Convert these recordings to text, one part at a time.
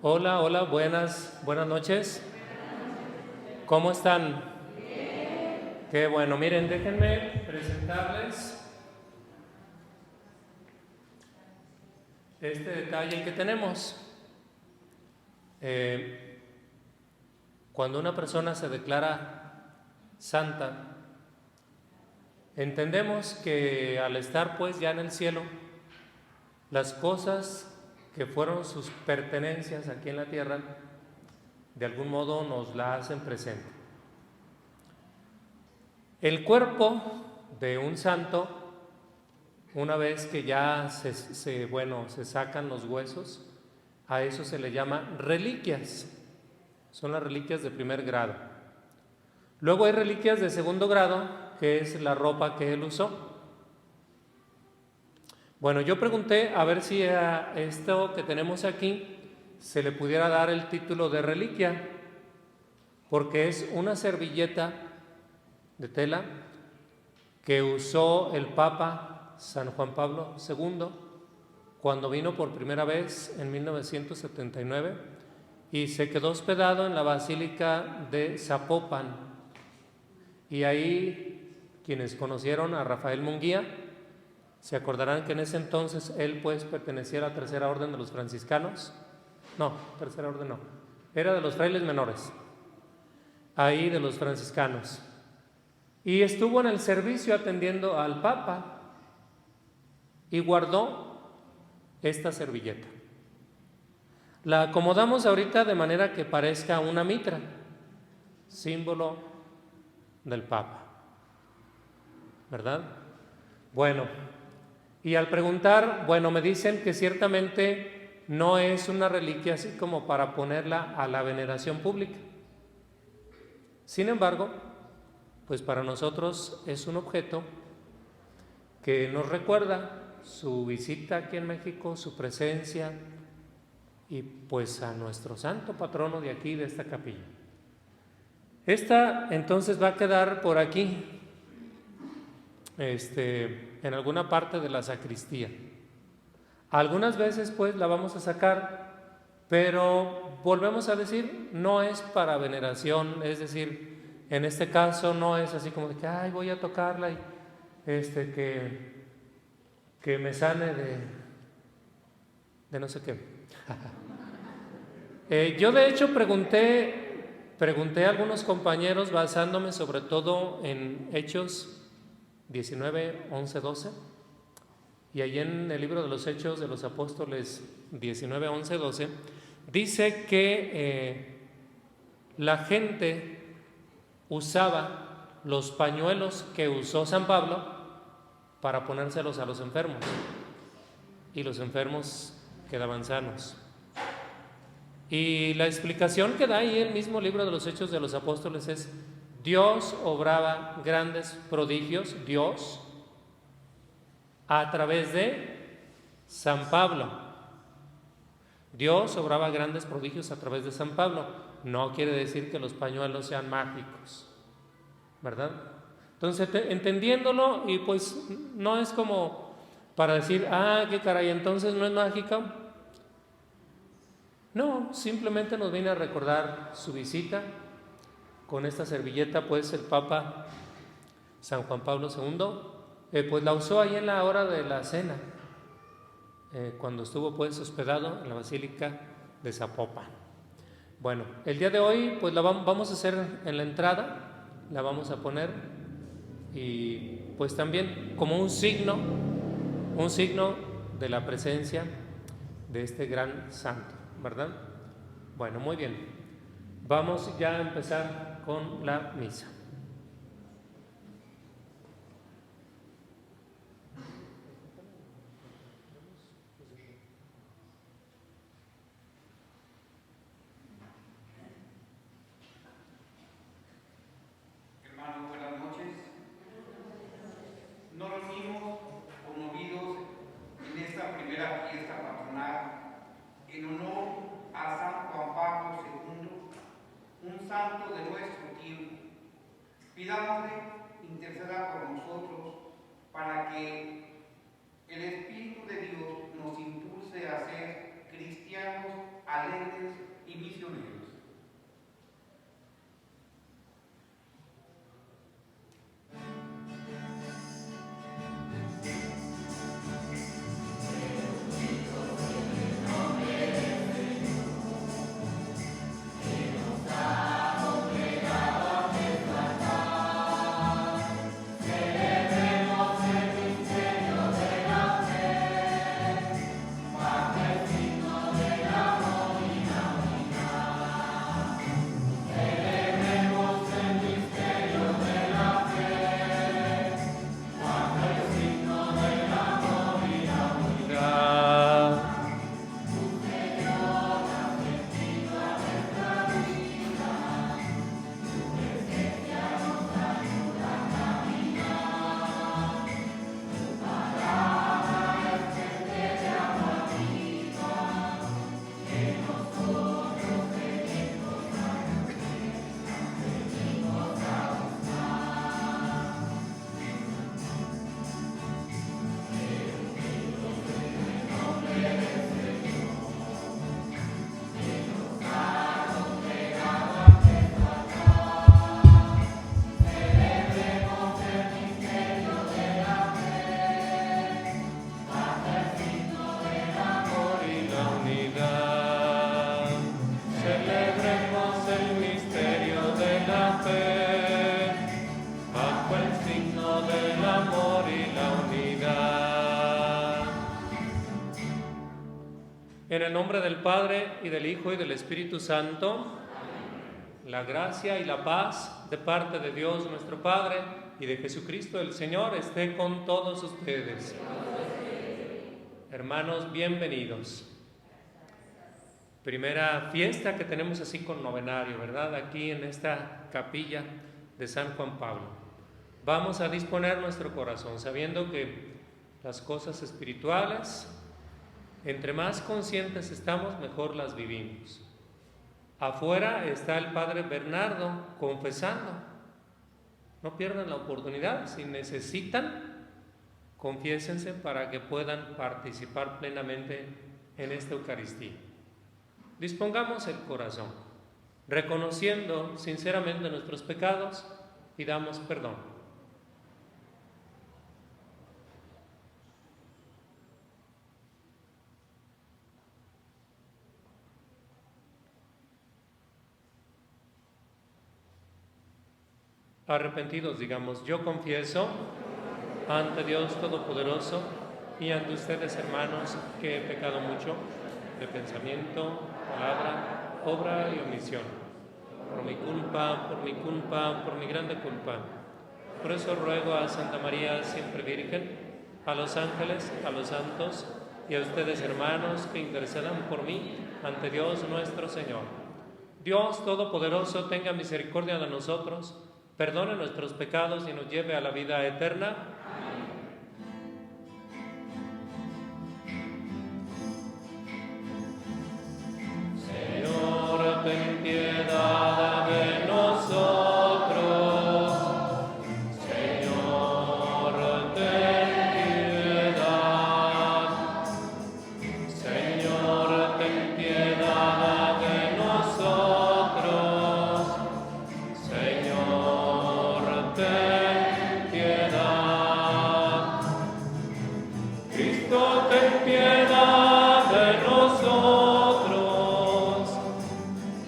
Hola, hola, buenas noches. ¿Cómo están? Qué bueno, miren, déjenme presentarles este detalle que tenemos. Eh, Cuando una persona se declara santa, entendemos que al estar pues ya en el cielo, las cosas que fueron sus pertenencias aquí en la tierra, de algún modo nos la hacen presente. El cuerpo de un santo, una vez que ya se sacan los huesos, a eso se le llama reliquias. Son las reliquias de primer grado. Luego hay reliquias de segundo grado, que es la ropa que él usó. Bueno, yo pregunté a ver si a esto que tenemos aquí se le pudiera dar el título de reliquia, porque es una servilleta de tela que usó el Papa San Juan Pablo II cuando vino por primera vez en 1979 y se quedó hospedado en la Basílica de Zapopan. Y ahí quienes conocieron a Rafael Munguía se acordarán que en ese entonces él pues pertenecía a la Tercera Orden de los Franciscanos. No, Tercera Orden no, era de los frailes menores, ahí de los franciscanos. Y estuvo en el servicio atendiendo al Papa y guardó esta servilleta. La acomodamos ahorita de manera que parezca una mitra, símbolo del Papa, ¿verdad? Bueno, y al preguntar, bueno, me dicen que ciertamente no es una reliquia así como para ponerla a la veneración pública. Sin embargo, pues para nosotros es un objeto que nos recuerda su visita aquí en México, su presencia y pues a nuestro santo patrono de aquí, de esta capilla. Esta entonces va a quedar por aquí, en alguna parte de la sacristía. Algunas veces pues la vamos a sacar, pero volvemos a decir, no es para veneración, es decir, en este caso no es así como de que, ay, voy a tocarla y que me sane de no sé qué. Yo de hecho pregunté a algunos compañeros basándome sobre todo en Hechos 19, 11, 12, y allí en el libro de los Hechos de los Apóstoles 19, 11, 12, dice que la gente usaba los pañuelos que usó San Pablo para ponérselos a los enfermos, y los enfermos quedaban sanos. Y la explicación que da ahí el mismo libro de los Hechos de los Apóstoles es: Dios obraba grandes prodigios, Dios, a través de San Pablo. Dios obraba grandes prodigios a través de San Pablo. No quiere decir que los pañuelos sean mágicos, ¿verdad? Entonces, entendiéndolo, y pues no es como para decir, qué caray, entonces no es mágica. No, simplemente nos viene a recordar su visita. Con esta servilleta, pues el Papa San Juan Pablo II, pues la usó ahí en la hora de la cena, cuando estuvo pues hospedado en la Basílica de Zapopan. Bueno, el día de hoy pues la vamos a hacer en la entrada, la vamos a poner, y pues también como un signo de la presencia de este gran santo, ¿verdad? Bueno, muy bien. Vamos ya a empezar con la misa. Hermanos, buenas noches. Nos reunimos conmovidos en esta primera fiesta patronal en honor a San Juan Pablo II, un santo de nuestro tiempo, En el nombre del Padre, y del Hijo, y del Espíritu Santo, la gracia y la paz de parte de Dios nuestro Padre y de Jesucristo el Señor esté con todos ustedes. Hermanos, bienvenidos. Primera fiesta que tenemos así con novenario, ¿verdad? Aquí en esta capilla de San Juan Pablo. Vamos a disponer nuestro corazón, sabiendo que las cosas espirituales, entre más conscientes estamos, mejor las vivimos. Afuera está el Padre Bernardo confesando. No pierdan la oportunidad. Si necesitan, confiésense para que puedan participar plenamente en esta Eucaristía. Dispongamos el corazón, reconociendo sinceramente nuestros pecados, pidamos perdón. Arrepentidos, digamos: yo confieso ante Dios Todopoderoso y ante ustedes, hermanos, que he pecado mucho de pensamiento, palabra, obra y omisión, por mi culpa, por mi grande culpa. Por eso ruego a Santa María, siempre Virgen, a los ángeles, a los santos y a ustedes, hermanos, que intercedan por mí ante Dios nuestro Señor. Dios Todopoderoso tenga misericordia de nosotros, perdone nuestros pecados y nos lleve a la vida eterna. Señor, ten piedad de nosotros. Señor, ten piedad. Señor, ten piedad de nosotros. Señor, ten piedad. Cristo, ten piedad de nosotros.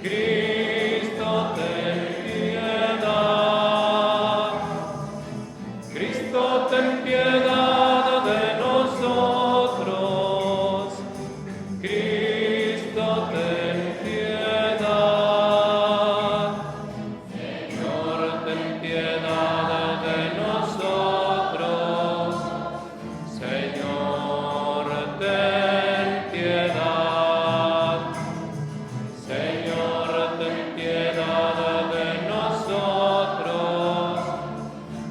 Cristo, ten piedad. Cristo, ten piedad de nosotros. Cristo, ten piedad. Señor, ten piedad de nosotros. Señor, ten piedad. Señor, ten piedad de nosotros.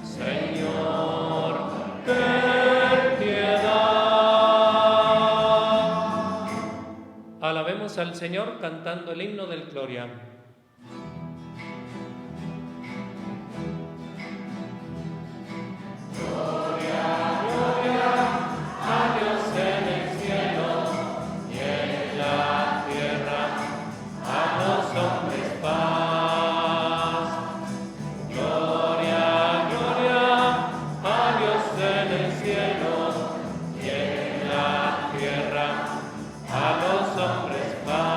Señor, ten piedad. Alabemos al Señor cantando el himno del Gloria. A Dios en el cielo y en la tierra, a los hombres paz. Gloria, gloria, a Dios en el cielo y en la tierra, a los hombres paz.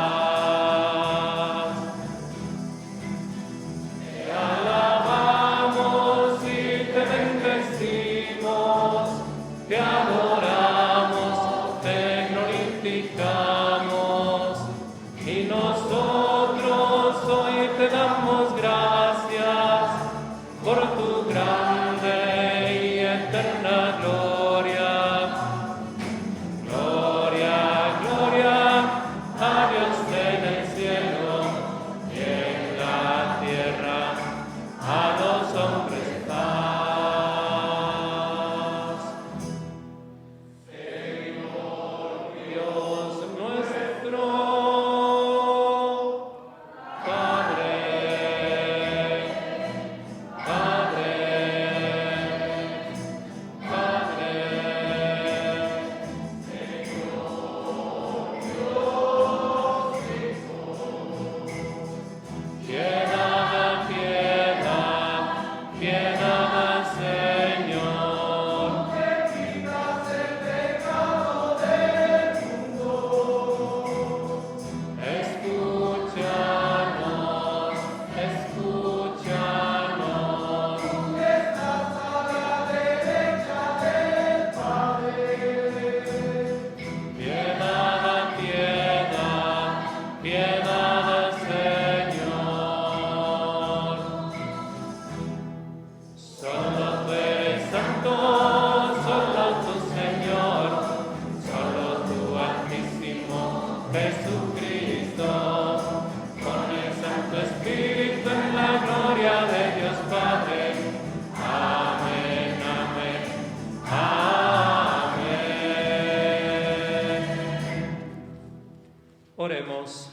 Oremos.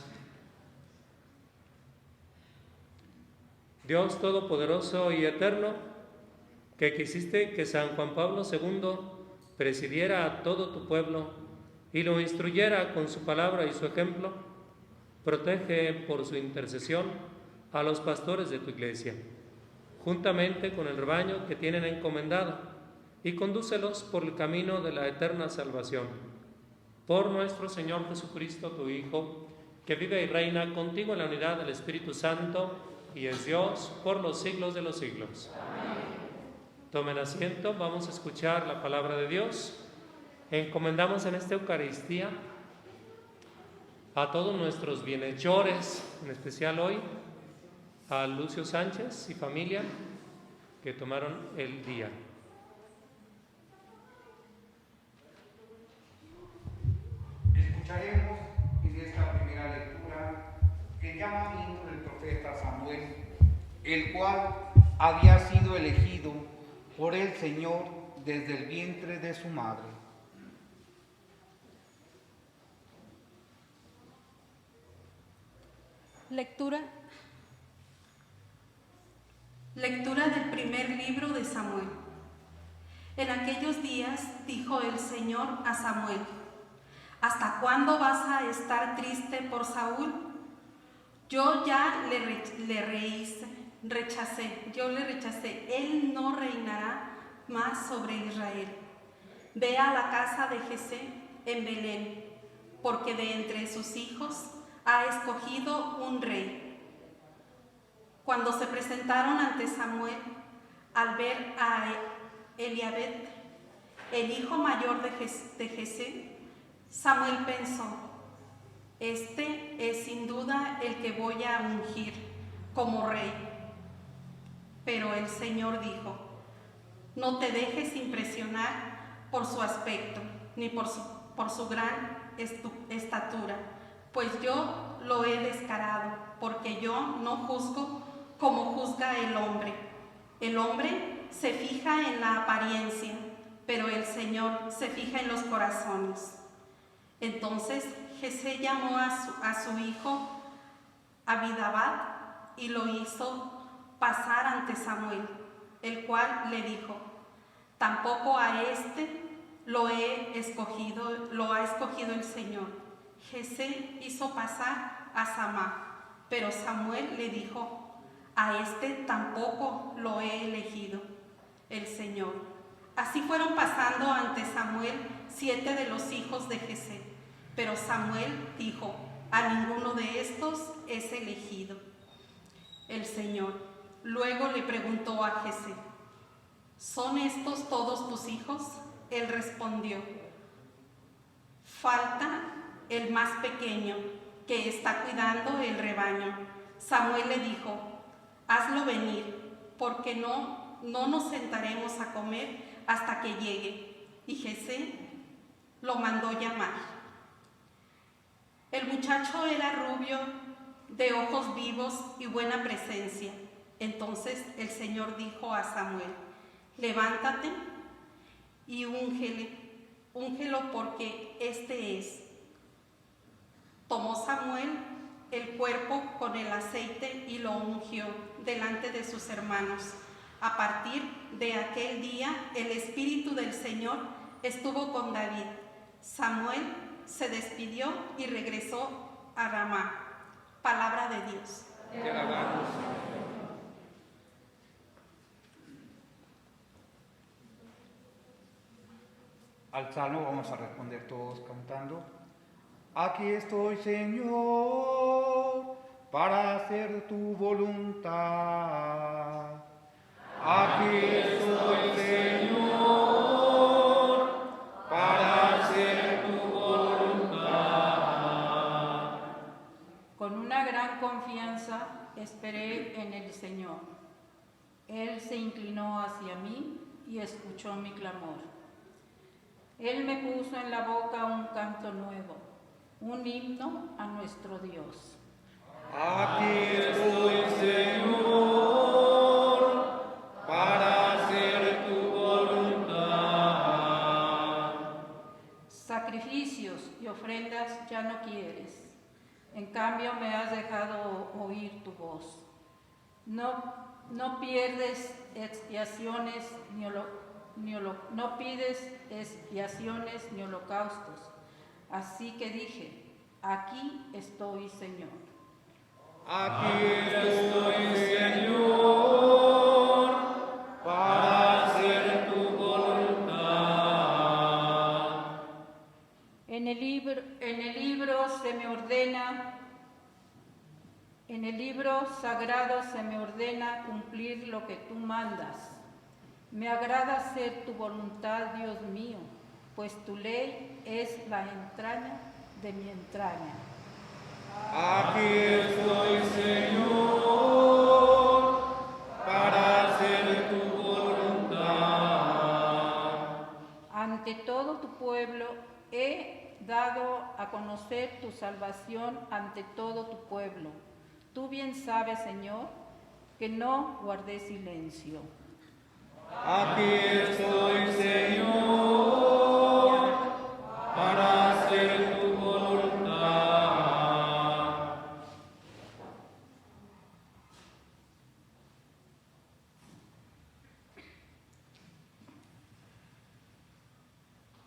Dios Todopoderoso y Eterno, que quisiste que San Juan Pablo II presidiera a todo tu pueblo y lo instruyera con su palabra y su ejemplo, protege por su intercesión a los pastores de tu iglesia, juntamente con el rebaño que tienen encomendado, y condúcelos por el camino de la eterna salvación. Por nuestro Señor Jesucristo, tu Hijo, que vive y reina contigo en la unidad del Espíritu Santo, y es Dios por los siglos de los siglos. Amén. Tomen asiento, vamos a escuchar la palabra de Dios. Encomendamos en esta Eucaristía a todos nuestros bienhechores, en especial hoy a Lucio Sánchez y familia que tomaron el día. Escucharemos en esta primera lectura el llamamiento del profeta Samuel, el cual había sido elegido por el Señor desde el vientre de su madre. Lectura del primer libro de Samuel. En aquellos días dijo el Señor a Samuel: ¿hasta cuándo vas a estar triste por Saúl? Yo ya le rechacé, él no reinará más sobre Israel. Ve a la casa de Jesé en Belén, porque de entre sus hijos ha escogido un rey. Cuando se presentaron ante Samuel, al ver a Eliabet, el hijo mayor de Jesé, Samuel pensó: este es sin duda el que voy a ungir como rey. Pero el Señor dijo: no te dejes impresionar por su aspecto, ni por su gran estatura, pues yo lo he descarado, porque yo no juzgo como juzga el hombre. El hombre se fija en la apariencia, pero el Señor se fija en los corazones. Entonces Jesé llamó a su hijo Abinadab y lo hizo pasar ante Samuel, el cual le dijo: tampoco a este lo ha escogido el Señor. Jesé hizo pasar a Samá, pero Samuel le dijo: a este tampoco lo he elegido el Señor. Así fueron pasando ante Samuel 7 de los hijos de Jesé, pero Samuel dijo: a ninguno de estos es elegido el Señor. Luego le preguntó a Jesé: ¿son estos todos tus hijos? Él respondió: falta el más pequeño, que está cuidando el rebaño. Samuel le dijo: hazlo venir, porque no nos sentaremos a comer hasta que llegue. Y Jesé lo mandó llamar. El muchacho era rubio, de ojos vivos y buena presencia. Entonces el Señor dijo a Samuel: levántate y úngelo, porque este es. Tomó Samuel el cuerpo con el aceite y lo ungió delante de sus hermanos. A partir de aquel día, el Espíritu del Señor estuvo con David. Samuel se despidió y regresó a Ramá. Palabra de Dios. Te alabamos. Al salmo vamos a responder todos cantando: aquí estoy, Señor, para hacer tu voluntad. Aquí estoy, Señor, para hacer tu voluntad. Con una gran confianza esperé en el Señor. Él se inclinó hacia mí y escuchó mi clamor. Él me puso en la boca un canto nuevo, un himno a nuestro Dios. Aquí estoy, Señor, para hacer tu voluntad. Sacrificios y ofrendas ya no quieres. En cambio me has dejado oír tu voz. No pierdes expiaciones no pides expiaciones ni holocaustos. Así que dije, aquí estoy, Señor. Aquí estoy, Señor, para hacer tu voluntad. En el libro sagrado se me ordena cumplir lo que tú mandas. Me agrada hacer tu voluntad, Dios mío, pues tu ley es la entraña de mi entraña. Aquí estoy, Señor, para hacer tu voluntad. Ante todo tu pueblo he dado a conocer tu salvación ante todo tu pueblo. Tú bien sabes, Señor, que no guardé silencio. Aquí estoy, Señor, para hacer tu voluntad.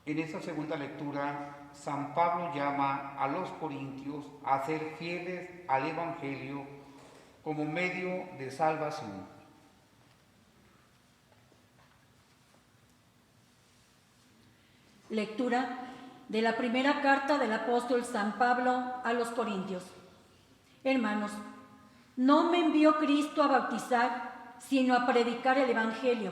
En esta segunda lectura, San Pablo llama a los corintios a ser fieles al Evangelio como medio de salvación. Lectura de la primera carta del apóstol San Pablo a los Corintios. Hermanos, no me envió Cristo a bautizar, sino a predicar el Evangelio,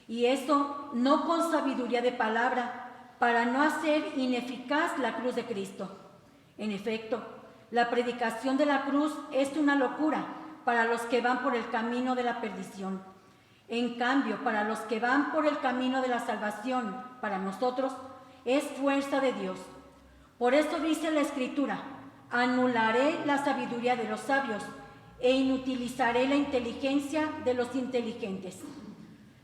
y eso no con sabiduría de palabra, para no hacer ineficaz la cruz de Cristo. En efecto, la predicación de la cruz es una locura para los que van por el camino de la perdición. En cambio, para los que van por el camino de la salvación, para nosotros, es fuerza de Dios. Por esto dice la Escritura, anularé la sabiduría de los sabios e inutilizaré la inteligencia de los inteligentes.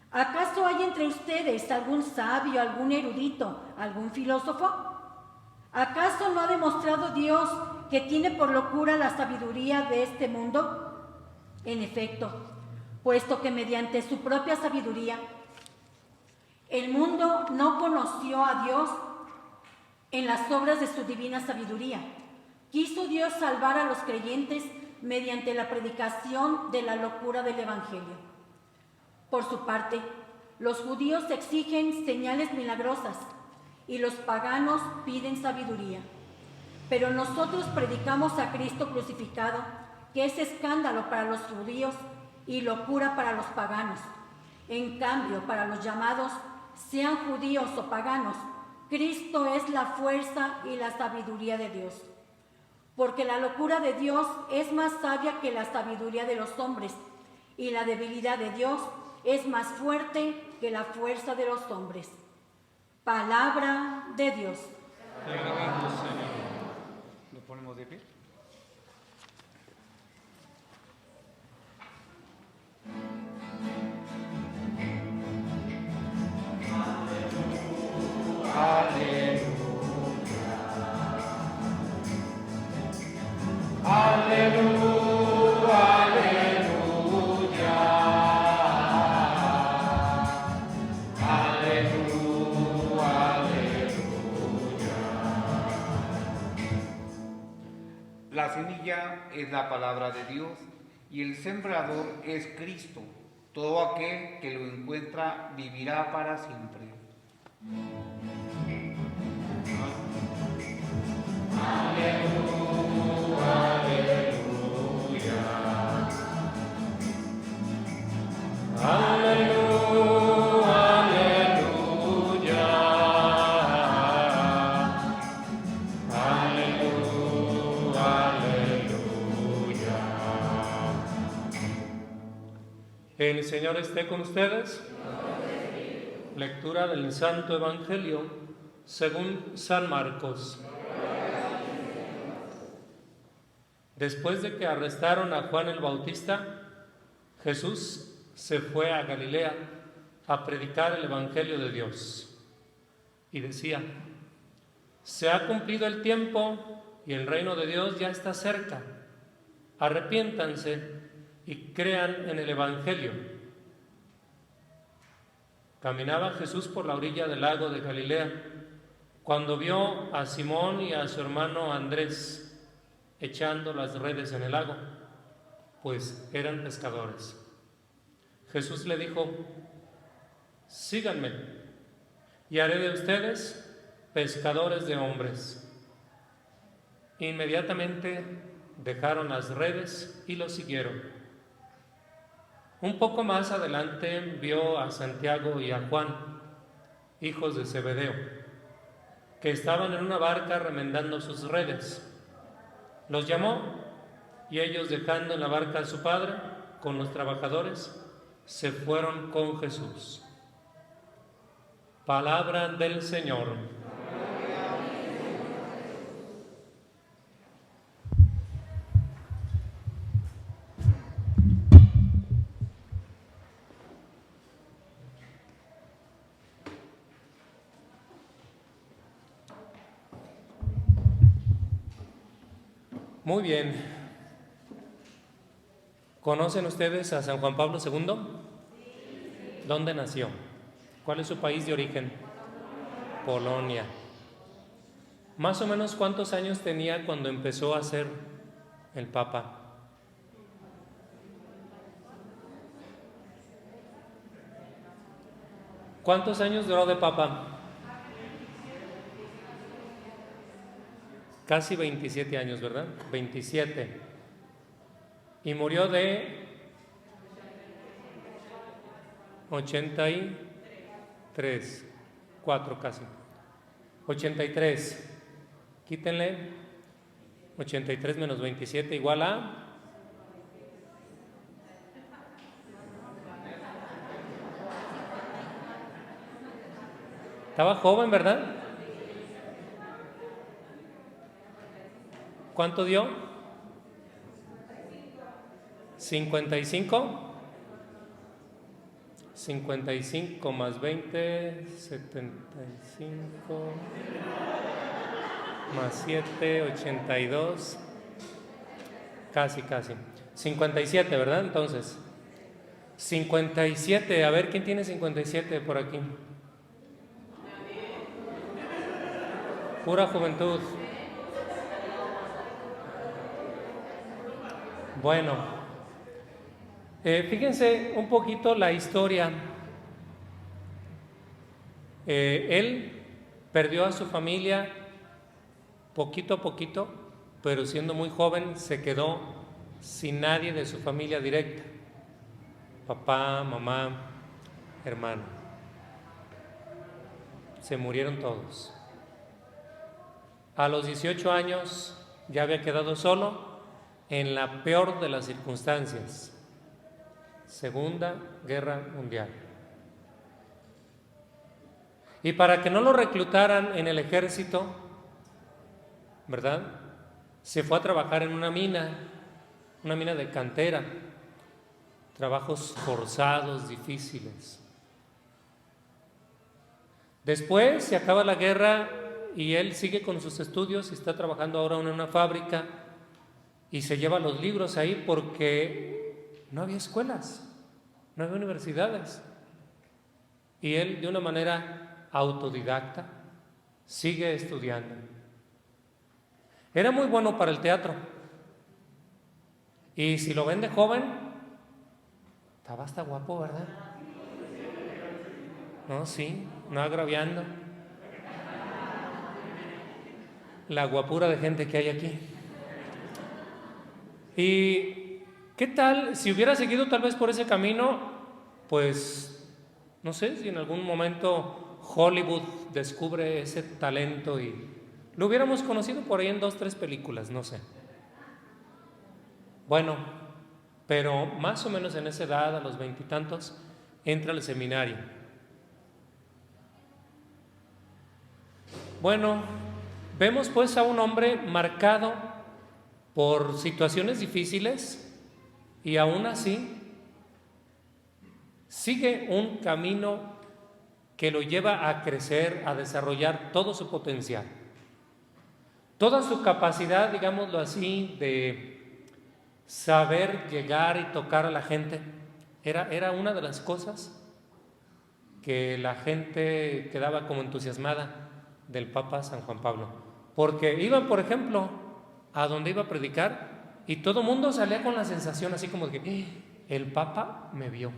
¿Acaso hay entre ustedes algún sabio, algún erudito, algún filósofo? ¿Acaso no ha demostrado Dios que tiene por locura la sabiduría de este mundo? En efecto, puesto que mediante su propia sabiduría el mundo no conoció a Dios en las obras de su divina sabiduría, quiso Dios salvar a los creyentes mediante la predicación de la locura del Evangelio. Por su parte, los judíos exigen señales milagrosas y los paganos piden sabiduría. Pero nosotros predicamos a Cristo crucificado, que es escándalo para los judíos y locura para los paganos. En cambio, para los llamados, sean judíos o paganos, Cristo es la fuerza y la sabiduría de Dios. Porque la locura de Dios es más sabia que la sabiduría de los hombres, y la debilidad de Dios es más fuerte que la fuerza de los hombres. Palabra de Dios. Te alabamos, Señor. ¿Nos ponemos de pie? La semilla es la palabra de Dios y el sembrador es Cristo. Todo aquel que lo encuentra vivirá para siempre. El Señor esté con ustedes. Lectura del Santo Evangelio según San Marcos. Después de que arrestaron a Juan el Bautista, Jesús se fue a Galilea a predicar el Evangelio de Dios. Y decía, se ha cumplido el tiempo y el reino de Dios ya está cerca. Arrepiéntanse y crean en el Evangelio. Caminaba Jesús por la orilla del lago de Galilea cuando vio a Simón y a su hermano Andrés echando las redes en el lago, pues eran pescadores. Jesús le dijo: síganme y haré de ustedes pescadores de hombres. Inmediatamente dejaron las redes y lo siguieron. Un poco más adelante vio a Santiago y a Juan, hijos de Zebedeo, que estaban en una barca remendando sus redes. Los llamó y ellos, dejando en la barca a su padre con los trabajadores, se fueron con Jesús. Palabra del Señor. Muy bien. ¿Conocen ustedes a San Juan Pablo II? ¿Dónde nació? ¿Cuál es su país de origen? Polonia. Más o menos, ¿cuántos años tenía cuando empezó a ser el Papa? ¿Cuántos años duró de Papa? Casi 27 años, ¿verdad? 27. Y murió de 83, 4 casi. 83. Quítenle 83 menos 27 igual a... Estaba joven, ¿verdad? ¿Cuánto dio? 55. 55 más 20, 75 más 7, 82. Casi. 57, ¿verdad? Entonces, 57. A ver, ¿quién tiene 57 por aquí? Pura juventud. Bueno, fíjense un poquito la historia. Él perdió a su familia poquito a poquito, pero siendo muy joven se quedó sin nadie de su familia directa: papá, mamá, hermano. Se murieron todos. A los 18 años ya había quedado solo, en la peor de las circunstancias: Segunda Guerra Mundial. Y para que no lo reclutaran en el ejército, ¿verdad?, se fue a trabajar en una mina de cantera, trabajos forzados, difíciles. Después se acaba la guerra y él sigue con sus estudios y está trabajando ahora en una fábrica. Y se lleva los libros ahí porque no había escuelas, no había universidades. Y él, de una manera autodidacta, sigue estudiando. Era muy bueno para el teatro. Y si lo ven de joven, estaba hasta guapo, ¿verdad? No, sí, no agraviando la guapura de gente que hay aquí. ¿Y qué tal si hubiera seguido tal vez por ese camino? Pues no sé si en algún momento Hollywood descubre ese talento y lo hubiéramos conocido por ahí en 2, 3 películas, no sé. Bueno, pero más o menos en esa edad, a los 20 y tantos, entra al seminario. Bueno, vemos pues a un hombre marcado por situaciones difíciles y aún así sigue un camino que lo lleva a crecer, a desarrollar todo su potencial. Toda su capacidad, digámoslo así, de saber llegar y tocar a la gente, era una de las cosas que la gente quedaba como entusiasmada del Papa San Juan Pablo. Porque iban, por ejemplo, a donde iba a predicar y todo el mundo salía con la sensación así como de que el Papa me vio.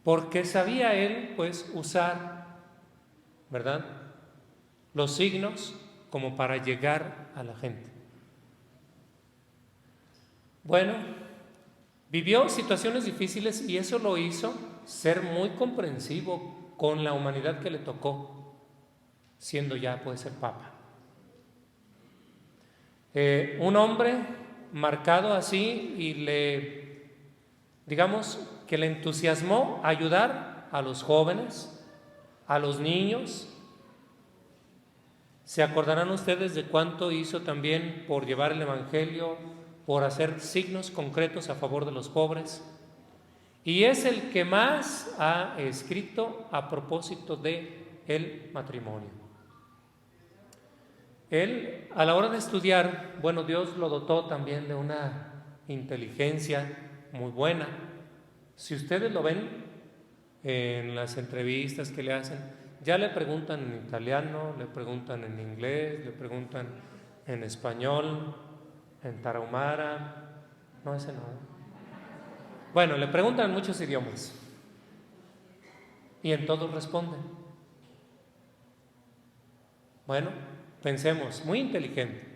Porque sabía él, pues, usar, ¿verdad?, los signos como para llegar a la gente. Bueno, vivió situaciones difíciles y eso lo hizo ser muy comprensivo con la humanidad que le tocó, siendo ya, pues, el Papa. Un hombre marcado así y digamos que le entusiasmó ayudar a los jóvenes, a los niños. Se acordarán ustedes de cuánto hizo también por llevar el Evangelio, por hacer signos concretos a favor de los pobres. Y es el que más ha escrito a propósito de el matrimonio. Él, a la hora de estudiar, bueno, Dios lo dotó también de una inteligencia muy buena. Si ustedes lo ven en las entrevistas que le hacen, ya le preguntan en italiano, le preguntan en inglés, le preguntan en español, en tarahumara, no, ese no. Bueno, le preguntan en muchos idiomas y en todos responden. Bueno, pensemos, muy inteligente.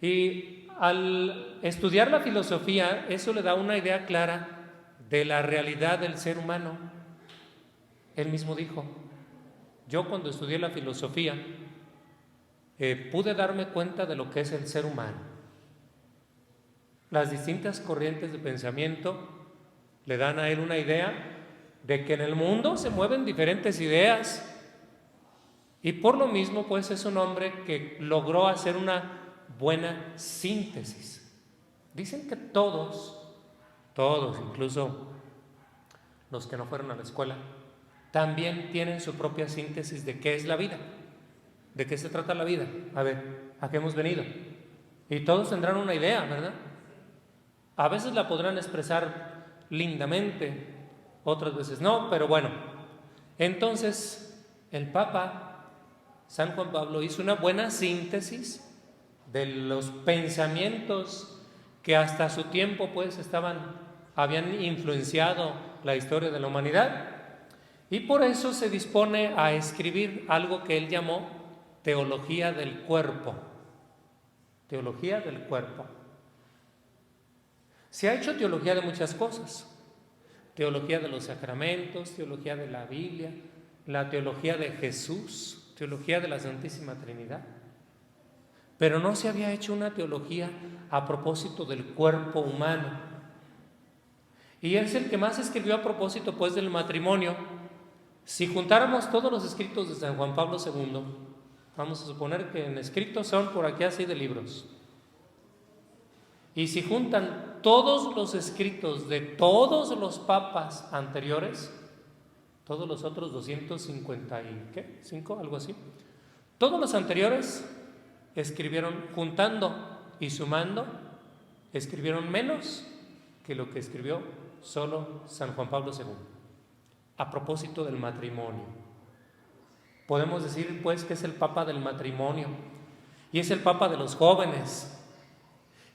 Y al estudiar la filosofía, eso le da una idea clara de la realidad del ser humano. Él mismo dijo, yo cuando estudié la filosofía pude darme cuenta de lo que es el ser humano. Las distintas corrientes de pensamiento le dan a él una idea de que en el mundo se mueven diferentes ideas y por lo mismo pues es un hombre que logró hacer una buena síntesis. Dicen que todos, incluso los que no fueron a la escuela, también tienen su propia síntesis de qué es la vida, de qué se trata la vida. A ver, ¿a qué hemos venido? Y todos tendrán una idea, ¿verdad? A veces la podrán expresar lindamente, otras veces no, pero bueno. Entonces, el Papa San Juan Pablo hizo una buena síntesis de los pensamientos que hasta su tiempo pues habían influenciado la historia de la humanidad, y por eso se dispone a escribir algo que él llamó teología del cuerpo. Teología del cuerpo. Se ha hecho teología de muchas cosas: teología de los sacramentos, teología de la Biblia, la teología de Jesús, teología de la Santísima Trinidad. Pero no se había hecho una teología a propósito del cuerpo humano. Y es el que más escribió a propósito pues del matrimonio. Si juntáramos todos los escritos de San Juan Pablo II, vamos a suponer que en escritos son por aquí así de libros. Y si juntan todos los escritos de todos los papas anteriores, todos los otros 255, algo así, todos los anteriores escribieron, juntando y sumando, escribieron menos que lo que escribió solo San Juan Pablo II a propósito del matrimonio. Podemos decir pues que es el Papa del matrimonio, y es el Papa de los jóvenes,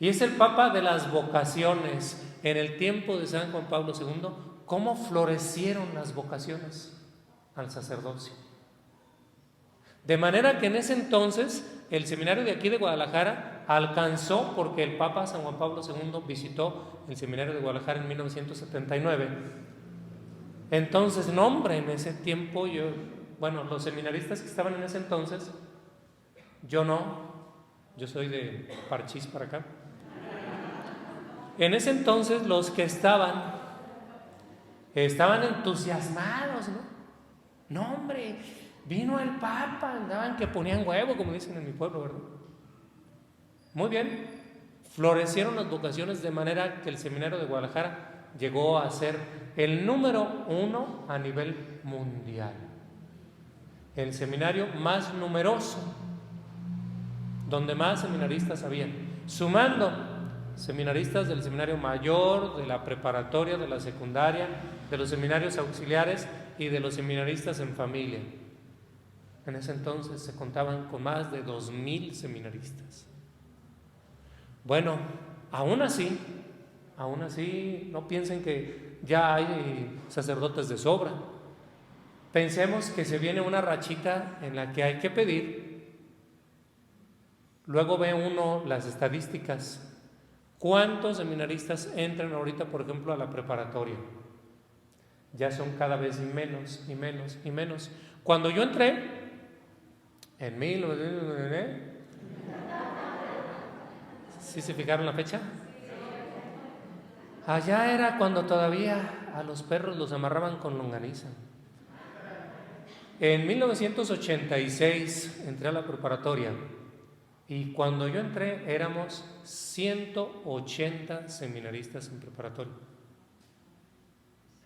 y es el Papa de las vocaciones. En el tiempo de San Juan Pablo II, ¿cómo florecieron las vocaciones al sacerdocio? De manera que en ese entonces el seminario de aquí de Guadalajara alcanzó, porque el Papa San Juan Pablo II visitó el seminario de Guadalajara en 1979. Entonces, no, hombre, en ese tiempo los seminaristas que estaban en ese entonces, yo soy de Parchís para acá. En ese entonces los que estaban entusiasmados, ¿no? No, hombre, vino el Papa, andaban que ponían huevo, como dicen en mi pueblo, ¿verdad? Muy bien, florecieron las vocaciones de manera que el seminario de Guadalajara llegó a ser el número 1 a nivel mundial. el seminario más numeroso, donde más seminaristas había, sumando seminaristas del seminario mayor, de la preparatoria, de la secundaria, de los seminarios auxiliares y de los seminaristas en familia. En ese entonces se contaban con más de 2,000 seminaristas. Bueno, aún así, no piensen que ya hay sacerdotes de sobra. Pensemos que se viene una rachita en la que hay que pedir. Luego ve uno las estadísticas. ¿Cuántos seminaristas entran ahorita, por ejemplo, a la preparatoria? Ya son cada vez menos y menos y menos. Cuando yo entré, en 1900, ¿sí se fijaron la fecha? Allá era cuando todavía a los perros los amarraban con longaniza. En 1986 entré a la preparatoria y cuando yo entré éramos 180 seminaristas en preparatoria,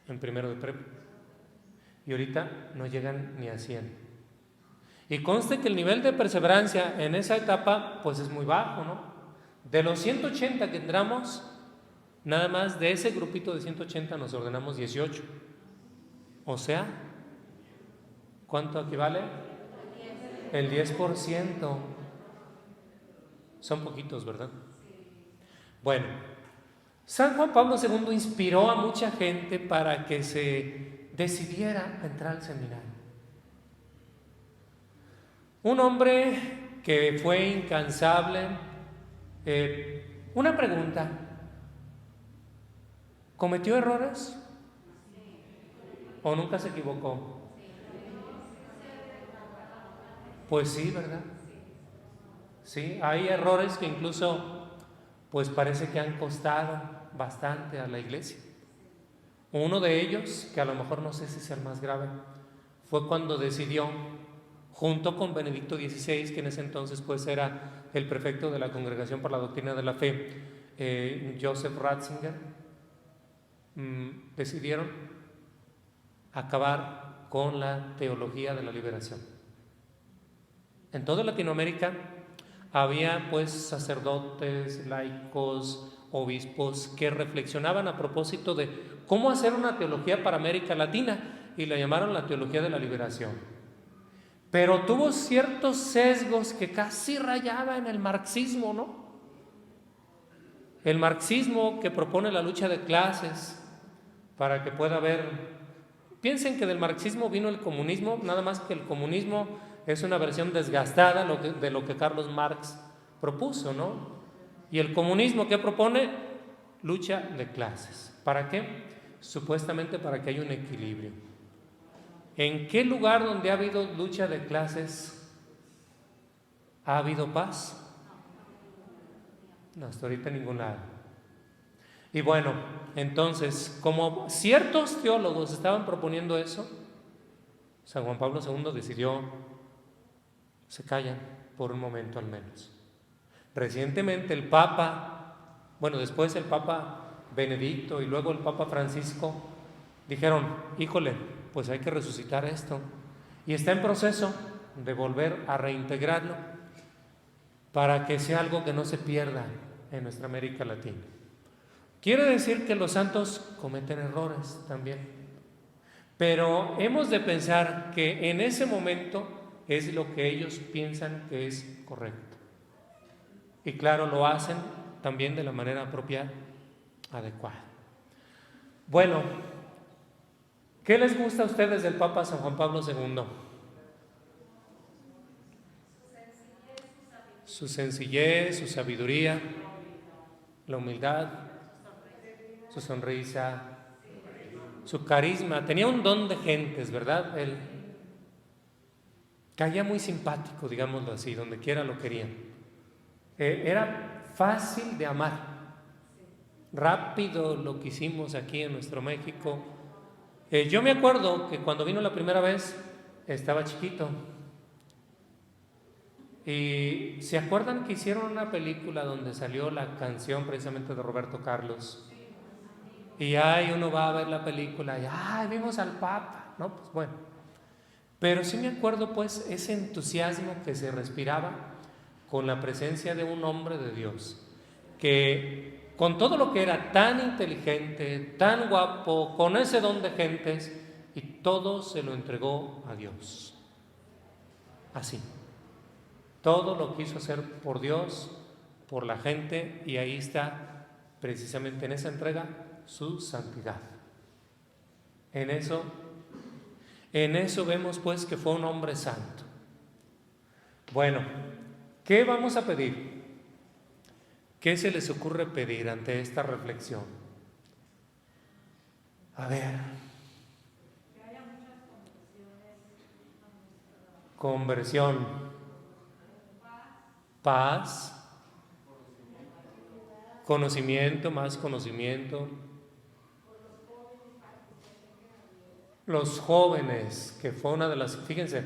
en primero de prepa, y ahorita no llegan ni a 100. Y conste que el nivel de perseverancia en esa etapa pues es muy bajo, ¿no? De los 180 que entramos, nada más de ese grupito de 180 nos ordenamos 18. O sea, ¿cuánto equivale? El 10%. Son poquitos, ¿verdad? Bueno, San Juan Pablo II inspiró a mucha gente para que se decidiera a entrar al seminario. Un hombre que fue incansable. Una pregunta: ¿cometió errores? ¿O nunca se equivocó? Pues sí, ¿verdad? Sí, hay errores que incluso pues parece que han costado bastante a la iglesia. Uno de ellos, que a lo mejor no sé si es el más grave, fue cuando decidió, junto con Benedicto XVI, que en ese entonces pues era el prefecto de la Congregación para la Doctrina de la Fe, Joseph Ratzinger, decidieron acabar con la teología de la liberación. En toda Latinoamérica había pues sacerdotes, laicos, obispos que reflexionaban a propósito de cómo hacer una teología para América Latina y la llamaron la teología de la liberación. Pero tuvo ciertos sesgos que casi rayaba en el marxismo, ¿no? El marxismo que propone la lucha de clases para que pueda haber... Piensen que del marxismo vino el comunismo, nada más que el comunismo es una versión desgastada de lo que Carlos Marx propuso, ¿no? Y el comunismo, ¿qué propone? Lucha de clases. ¿Para qué? Supuestamente para que haya un equilibrio. ¿En qué lugar donde ha habido lucha de clases ha habido paz? No, hasta ahorita en ningún lado. Y bueno, entonces, como ciertos teólogos estaban proponiendo eso, San Juan Pablo II decidió: se callan por un momento al menos. Recientemente el Papa, después el Papa Benedicto y luego el Papa Francisco dijeron: híjole, pues hay que resucitar esto, y está en proceso de volver a reintegrarlo para que sea algo que no se pierda en nuestra América Latina. Quiere decir que los santos cometen errores también, pero hemos de pensar que en ese momento es lo que ellos piensan que es correcto, y claro, lo hacen también de la manera apropiada, adecuada. Bueno, ¿qué les gusta a ustedes del Papa San Juan Pablo II? Su sencillez, su sabiduría, la humildad, su sonrisa, su carisma. Tenía un don de gentes, ¿verdad? Él caía muy simpático, digámoslo así, donde quiera lo querían. Era fácil de amar, rápido lo que hicimos aquí en nuestro México. Yo me acuerdo que cuando vino la primera vez estaba chiquito, y ¿se acuerdan que hicieron una película donde salió la canción precisamente de Roberto Carlos? Y uno va a ver la película y vimos al Papa, ¿no? Pues bueno, Pero sí me acuerdo pues ese entusiasmo que se respiraba con la presencia de un hombre de Dios, que con todo lo que era tan inteligente, tan guapo, con ese don de gentes, y todo se lo entregó a Dios. Así. Todo lo quiso hacer por Dios, por la gente, y ahí está precisamente en esa entrega su santidad. En eso vemos pues que fue un hombre santo. Bueno, ¿qué vamos a pedir? ¿Qué se les ocurre pedir ante esta reflexión? A ver. Que haya muchas Conversión. Paz. Conocimiento, más conocimiento. Los jóvenes, que fue una de las... Fíjense,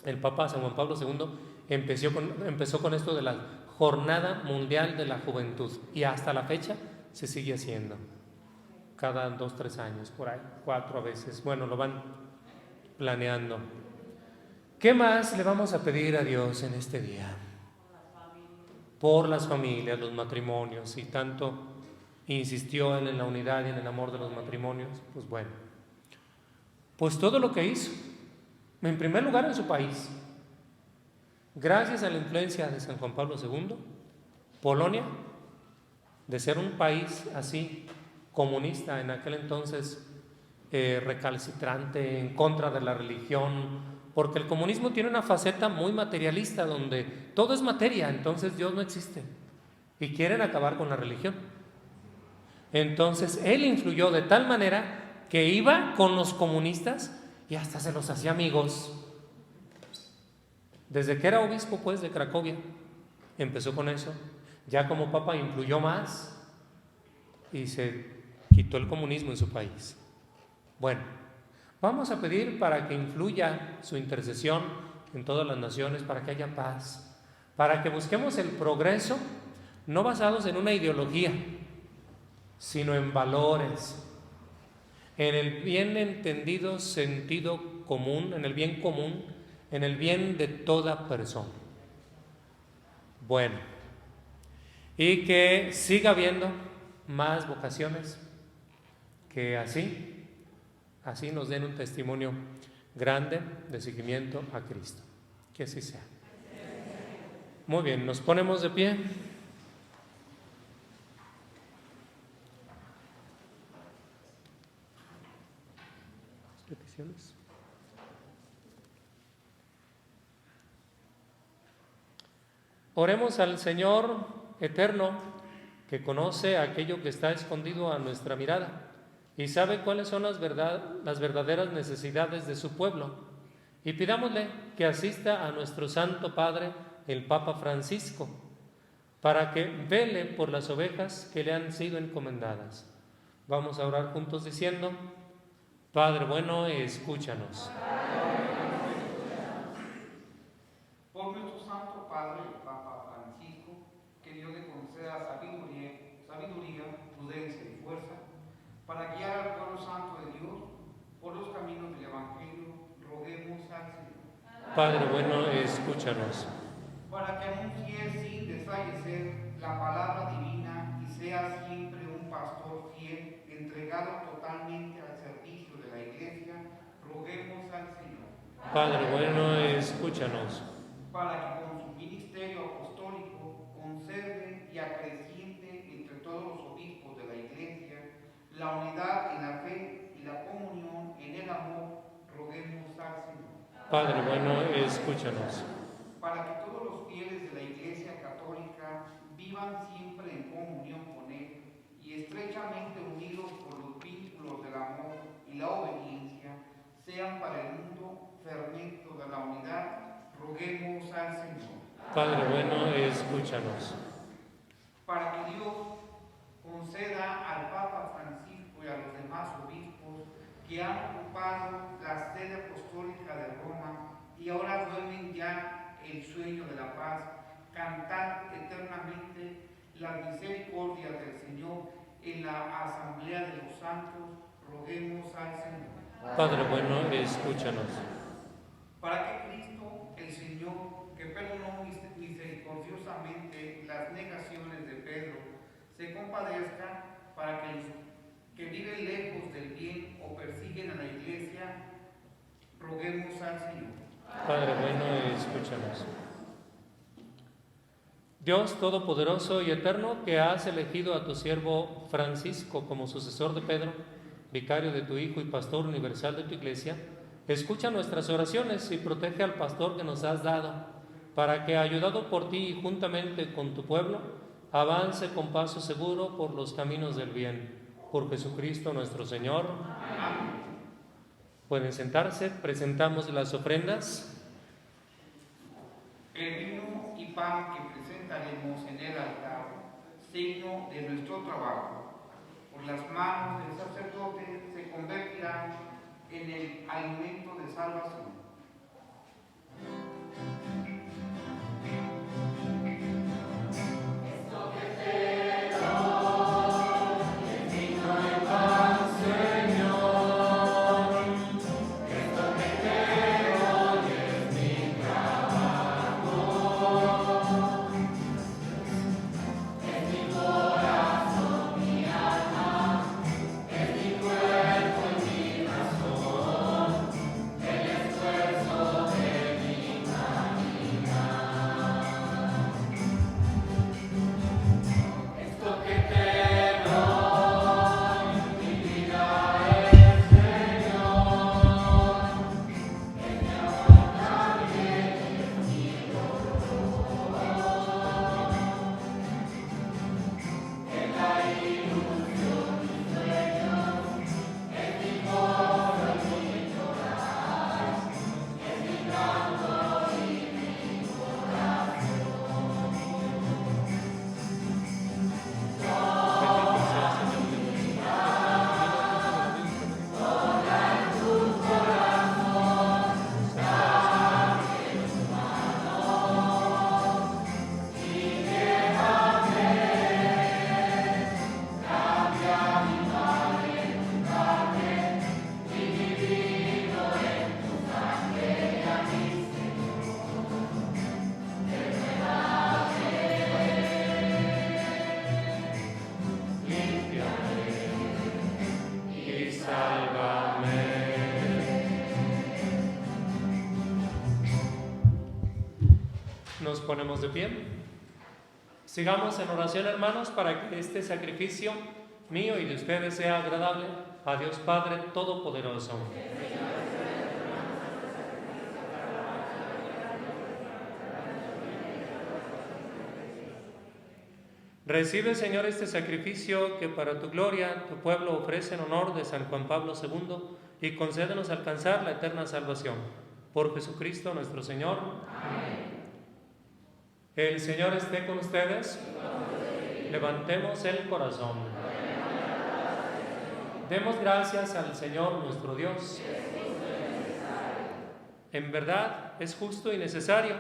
el Papa San Juan Pablo II empezó con esto de la Jornada Mundial de la Juventud, y hasta la fecha se sigue haciendo. Cada 2, 3 años, por ahí, 4 a veces. Bueno, lo van planeando. ¿Qué más le vamos a pedir a Dios en este día? Por las familias, los matrimonios, y tanto insistió Él en la unidad y en el amor de los matrimonios. Pues bueno, pues todo lo que hizo, en primer lugar en su país, gracias a la influencia de San Juan Pablo II, Polonia, de ser un país así comunista en aquel entonces, recalcitrante, en contra de la religión, porque el comunismo tiene una faceta muy materialista donde todo es materia, entonces Dios no existe, y quieren acabar con la religión. Entonces él influyó de tal manera que iba con los comunistas y hasta se los hacía amigos. Desde que era obispo pues de Cracovia empezó con eso. Ya como papa influyó más y se quitó el comunismo en su país. Bueno, vamos a pedir para que influya su intercesión en todas las naciones, para que haya paz, para que busquemos el progreso, no basados en una ideología, sino en valores, en el bien entendido sentido común, en el bien común, en el bien de toda persona. Bueno, y que siga habiendo más vocaciones, que así nos den un testimonio grande de seguimiento a Cristo. Que así sea. Muy bien, nos ponemos de pie. Peticiones. Oremos al Señor eterno, que conoce aquello que está escondido a nuestra mirada y sabe cuáles son las verdaderas necesidades de su pueblo, y pidámosle que asista a nuestro Santo Padre, el Papa Francisco, para que vele por las ovejas que le han sido encomendadas. Vamos a orar juntos diciendo: Padre bueno, escúchanos. Por nuestro Santo Padre, el Papa Francisco, que Dios le conceda sabiduría, prudencia y fuerza para guiar al pueblo santo de Dios por los caminos del Evangelio, roguemos al Señor. Padre bueno, escúchanos. Para que anuncie sin desfallecer la palabra divina y sea siempre un pastor fiel, entregado totalmente al servicio de la Iglesia, roguemos al Señor. Padre bueno, escúchanos. Para que con su ministerio apostólico conserve y acreciente entre todos los obispos de la Iglesia la unidad en la fe y la comunión en el amor, roguemos al Señor. Padre bueno, escúchanos. Para que todos los fieles de la Iglesia Católica vivan siempre en comunión con Él y estrechamente unidos por los vínculos del amor y la obediencia, sean para el mundo fermento de la unidad, roguemos al Señor. Padre bueno, escúchanos. Para que Dios conceda al Papa Francisco y a los demás obispos que han ocupado la sede apostólica de Roma y ahora duermen ya el sueño de la paz, cantar eternamente las misericordias del Señor en la asamblea de los santos, roguemos al Señor. Padre bueno, escúchanos. para que Cristo, el Señor, que perdonó misericordiosamente las negaciones de Pedro, se compadezca para que los que viven lejos del bien o persiguen a la iglesia, roguemos al Señor. Padre bueno, escúchanos. Dios Todopoderoso y Eterno, que has elegido a tu siervo Francisco como sucesor de Pedro, vicario de tu Hijo y pastor universal de tu iglesia, escucha nuestras oraciones y protege al pastor que nos has dado, para que, ayudado por ti y juntamente con tu pueblo, avance con paso seguro por los caminos del bien. Por Jesucristo nuestro Señor. Amén. Pueden sentarse, presentamos las ofrendas. El vino y pan que presentaremos en el altar, signo de nuestro trabajo, por las manos del sacerdote se convertirán en el alimento de salvación. Nos ponemos de pie. Sigamos en oración, hermanos, para que este sacrificio mío y de ustedes sea agradable a Dios Padre Todopoderoso. Recibe, Señor, este sacrificio que para tu gloria tu pueblo ofrece en honor de San Juan Pablo II y concédenos alcanzar la eterna salvación. Por Jesucristo nuestro Señor. Amén. El Señor esté con ustedes. Levantemos el corazón. Demos gracias al Señor nuestro Dios. En verdad es justo y necesario.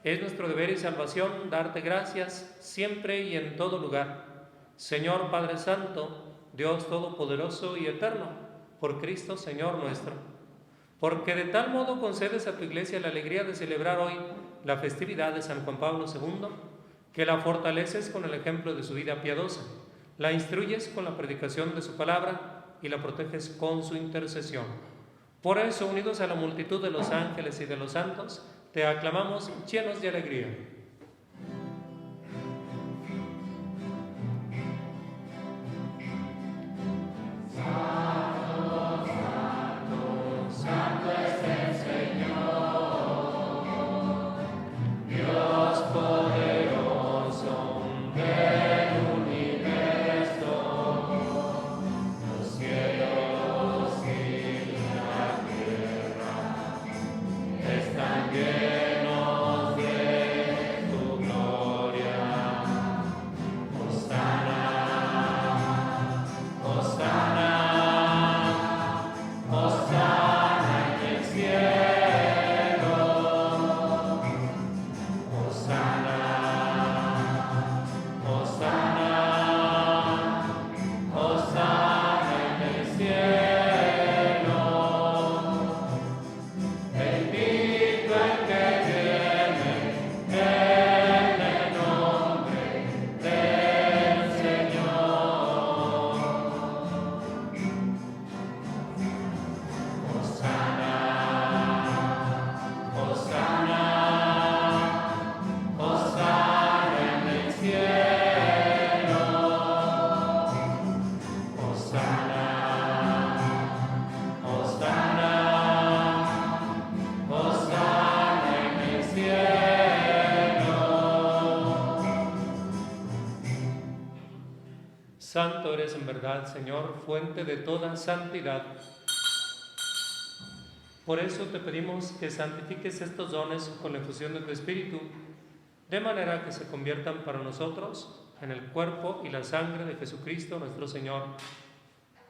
Es nuestro deber y salvación darte gracias siempre y en todo lugar. Señor Padre Santo, Dios Todopoderoso y Eterno, por Cristo Señor nuestro. Porque de tal modo concedes a tu iglesia la alegría de celebrar hoy la festividad de San Juan Pablo II, que la fortaleces con el ejemplo de su vida piadosa, la instruyes con la predicación de su palabra y la proteges con su intercesión. Por eso, unidos a la multitud de los ángeles y de los santos, te aclamamos llenos de alegría. Están llenos de Santo eres en verdad, Señor, fuente de toda santidad. Por eso te pedimos que santifiques estos dones con la efusión de tu Espíritu, de manera que se conviertan para nosotros en el cuerpo y la sangre de Jesucristo nuestro Señor,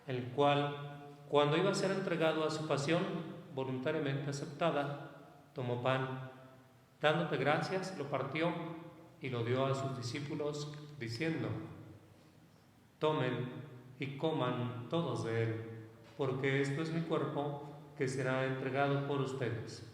el cual, cuando iba a ser entregado a su pasión voluntariamente aceptada, tomó pan, dándote gracias, lo partió y lo dio a sus discípulos, diciendo: tomen y coman todos de él, porque esto es mi cuerpo que será entregado por ustedes.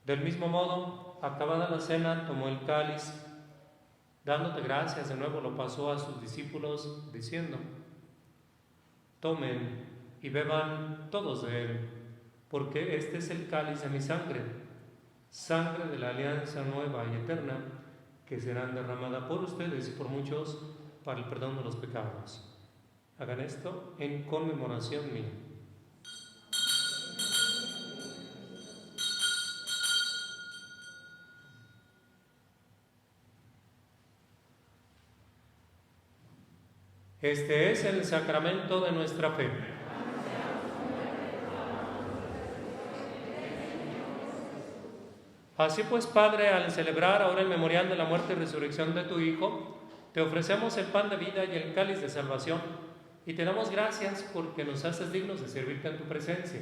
Del mismo modo, acabada la cena, tomó el cáliz, dándote gracias, de nuevo lo pasó a sus discípulos, diciendo: tomen y beban todos de él, porque este es el cáliz de mi sangre, sangre de la alianza nueva y eterna, que será derramada por ustedes y por muchos para el perdón de los pecados. Hagan esto en conmemoración mía. Este es el sacramento de nuestra fe. Así pues, Padre, al celebrar ahora el memorial de la muerte y resurrección de tu Hijo, te ofrecemos el pan de vida y el cáliz de salvación, y te damos gracias porque nos haces dignos de servirte en tu presencia.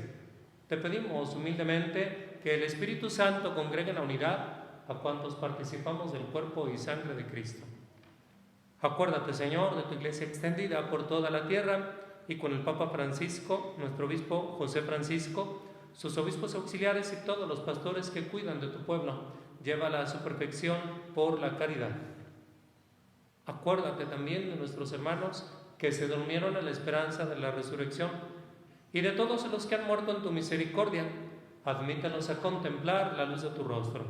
Te pedimos humildemente que el Espíritu Santo congregue en la unidad a cuantos participamos del cuerpo y sangre de Cristo. Acuérdate, Señor, de tu Iglesia extendida por toda la tierra, y con el Papa Francisco, nuestro obispo José Francisco, sus obispos auxiliares y todos los pastores que cuidan de tu pueblo, llévala a su perfección por la caridad. Acuérdate también de nuestros hermanos que se durmieron en la esperanza de la resurrección, y de todos los que han muerto en tu misericordia, admítelos a contemplar la luz de tu rostro.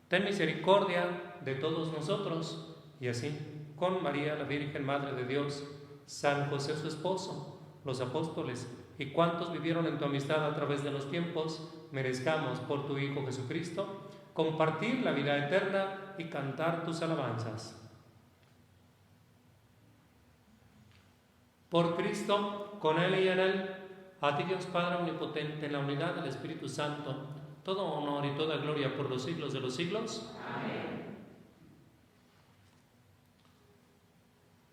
Ten misericordia de todos nosotros, y así, con María, la Virgen Madre de Dios, San José su esposo, los apóstoles y cuantos vivieron en tu amistad a través de los tiempos, merezcamos por tu Hijo Jesucristo compartir la vida eterna y cantar tus alabanzas. Por Cristo, con Él y en Él, a ti Dios Padre Omnipotente, en la unidad del Espíritu Santo, todo honor y toda gloria por los siglos de los siglos. Amén.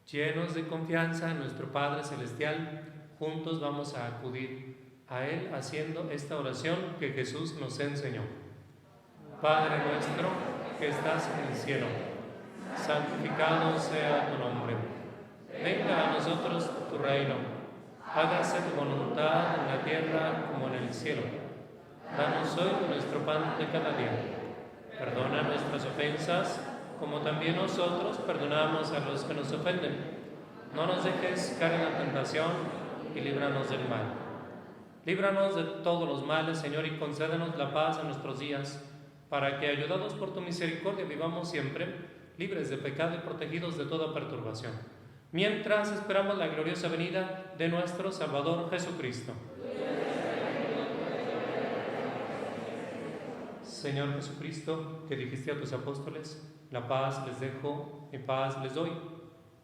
Llenos de confianza en nuestro Padre Celestial, juntos vamos a acudir a Él haciendo esta oración que Jesús nos enseñó. Padre nuestro que estás en el cielo, santificado sea tu nombre. Venga a nosotros tu reino. Hágase tu voluntad en la tierra como en el cielo. Danos hoy nuestro pan de cada día. Perdona nuestras ofensas, como también nosotros perdonamos a los que nos ofenden. No nos dejes caer en la tentación y líbranos del mal. Líbranos de todos los males, Señor, y concédenos la paz en nuestros días, para que, ayudados por tu misericordia, vivamos siempre libres de pecado y protegidos de toda perturbación, mientras esperamos la gloriosa venida de nuestro Salvador Jesucristo. Señor Jesucristo, que dijiste a tus apóstoles: la paz les dejo, mi paz les doy.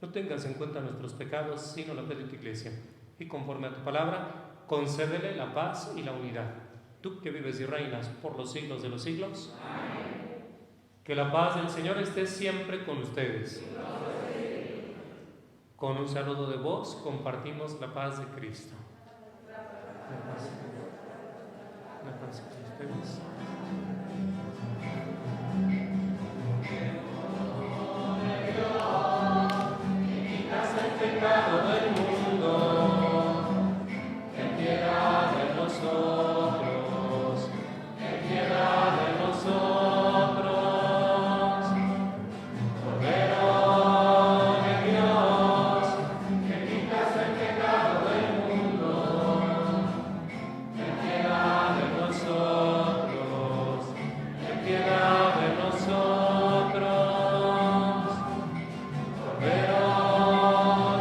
No tengas en cuenta nuestros pecados, sino la fe de tu Iglesia. Y conforme a tu palabra, concédele la paz y la unidad. Tú que vives y reinas por los siglos de los siglos. Amén. Que la paz del Señor esté siempre con ustedes. Con un saludo de voz compartimos la paz de Cristo. La paz con ustedes. Pecado del mundo, ten piedad de nosotros, ten piedad de nosotros. Cordero de Dios, que quitas el pecado del mundo, ten piedad de nosotros, ten piedad de nosotros. Cordero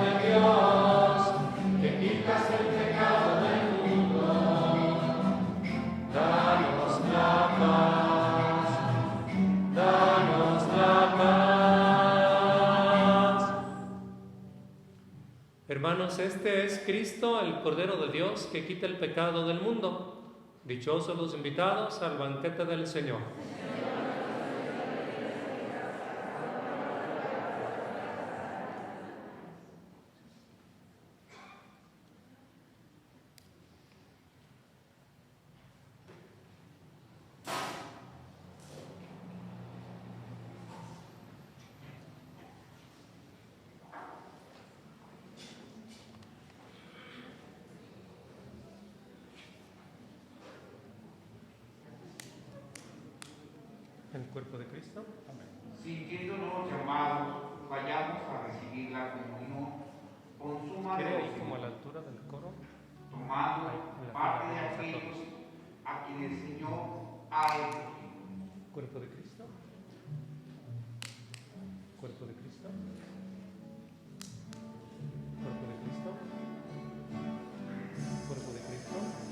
de Dios. Hermanos, este es Cristo, el Cordero de Dios, que quita el pecado del mundo. Dichosos los invitados al banquete del Señor. El cuerpo de Cristo. Sintiéndonos llamados, vayamos a recibir la comunión con suma ¿Quiere ahí devoción, como a la altura del coro? tomando parte de aquellos a quienes el Señor ha elegido. Cuerpo de Cristo. Cuerpo de Cristo. Cuerpo de Cristo. Cuerpo de Cristo. Cuerpo de Cristo.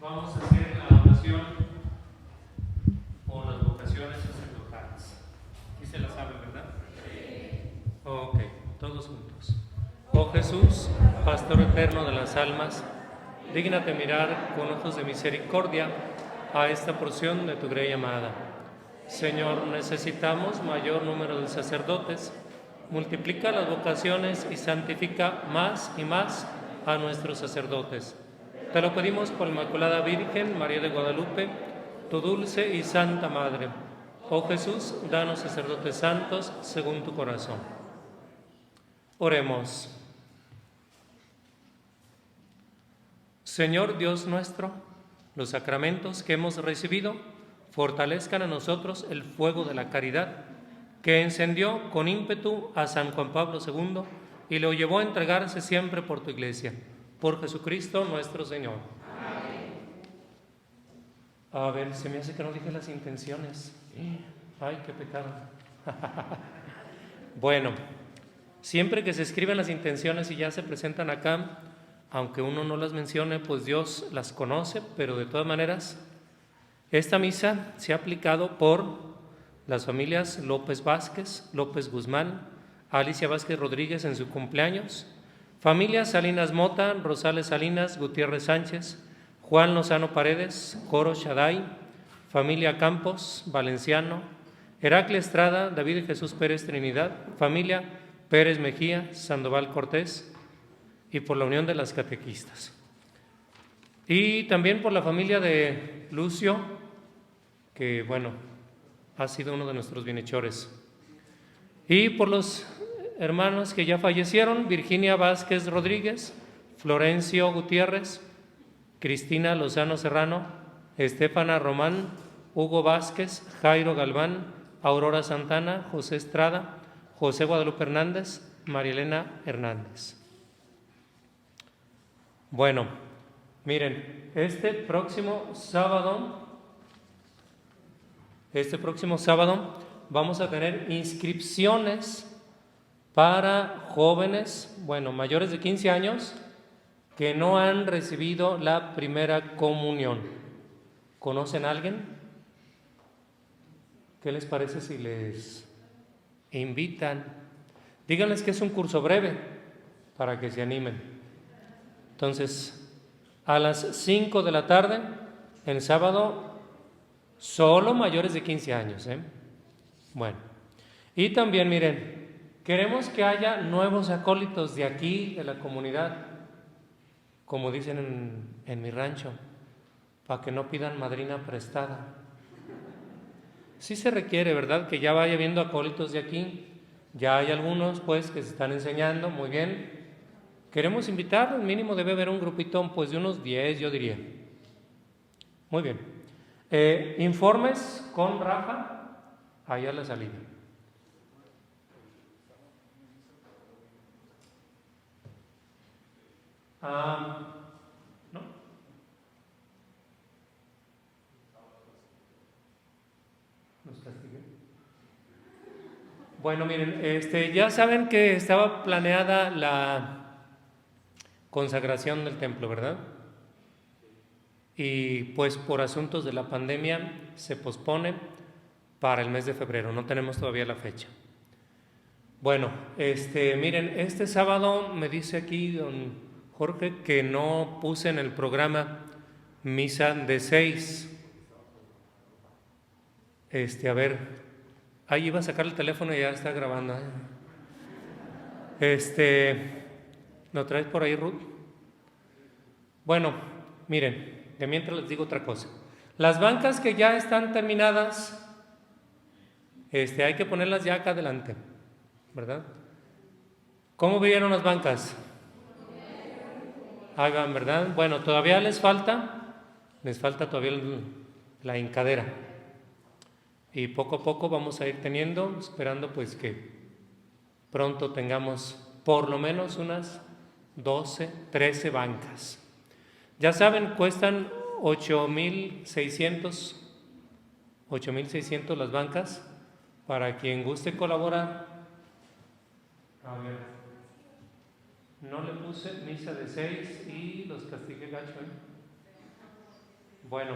Vamos a hacer la oración por las vocaciones sacerdotales. ¿Y se la saben, verdad? Sí. Ok, todos juntos. Oh Jesús, Pastor eterno de las almas, dígnate mirar con ojos de misericordia a esta porción de tu grey amada. Señor, necesitamos mayor número de sacerdotes. Multiplica las vocaciones y santifica más y más a nuestros sacerdotes. Te lo pedimos por la Inmaculada Virgen María de Guadalupe, tu dulce y santa Madre. Oh Jesús, danos sacerdotes santos según tu corazón. Oremos. Señor Dios nuestro, los sacramentos que hemos recibido fortalezcan a nosotros el fuego de la caridad que encendió con ímpetu a San Juan Pablo II y lo llevó a entregarse siempre por tu Iglesia. Por Jesucristo nuestro Señor. A ver, se me hace que no dije las intenciones. Ay, qué pecado. Bueno, siempre que se escriben las intenciones y ya se presentan acá, aunque uno no las mencione, pues Dios las conoce, pero de todas maneras, esta misa se ha aplicado por las familias López Vázquez, López Guzmán, Alicia Vázquez Rodríguez en su cumpleaños, familia Salinas Mota, Rosales Salinas, Gutiérrez Sánchez, Juan Lozano Paredes, Coro Shaddai, familia Campos, Valenciano, Heracle Estrada, David Jesús Pérez Trinidad, familia Pérez Mejía, Sandoval Cortés, y por la Unión de las Catequistas. Y también por la familia de Lucio, que bueno, ha sido uno de nuestros bienhechores. Y por los hermanos que ya fallecieron, Virginia Vázquez Rodríguez, Florencio Gutiérrez, Cristina Lozano Serrano, Estefana Román, Hugo Vázquez, Jairo Galván, Aurora Santana, José Estrada, José Guadalupe Hernández, María Elena Hernández. Bueno, miren, este próximo sábado vamos a tener inscripciones para jóvenes, bueno, mayores de 15 años que no han recibido la primera comunión. ¿Conocen a alguien? ¿Qué les parece si les invitan? Díganles que es un curso breve para que se animen. Entonces, a las 5 de la tarde, el sábado, solo mayores de 15 años. Bueno, y también miren, queremos que haya nuevos acólitos de aquí, de la comunidad, como dicen en mi rancho, para que no pidan madrina prestada. Sí se requiere, ¿verdad?, que ya vaya habiendo acólitos de aquí. Ya hay algunos, pues, que se están enseñando, muy bien. Queremos invitar, al mínimo debe haber un grupito, pues, de unos 10, yo diría. Muy bien. Informes con Rafa, ahí a la salida. ¿No? Nos castigué. Bueno, miren, ya saben que estaba planeada la consagración del templo, ¿verdad? Y pues por asuntos de la pandemia se pospone para el mes de febrero, no tenemos todavía la fecha. Bueno, miren, este sábado me dice aquí don Jorge que no puse en el programa misa de 6. A ver, ahí iba a sacar el teléfono y ya está grabando. ¿Lo traes por ahí, Ruth? Bueno, miren, de mientras les digo otra cosa. Las bancas que ya están terminadas, hay que ponerlas ya acá adelante, ¿verdad? ¿Cómo vieron las bancas? Ahí van, ¿verdad? Bueno, todavía les falta todavía la hincadera. Y poco a poco vamos a ir teniendo, esperando pues que pronto tengamos por lo menos unas 12, 13 bancas. Ya saben, cuestan 8,600 las bancas, para quien guste colaborar. A ver, no le puse misa de 6 y los castigué gacho, Bueno,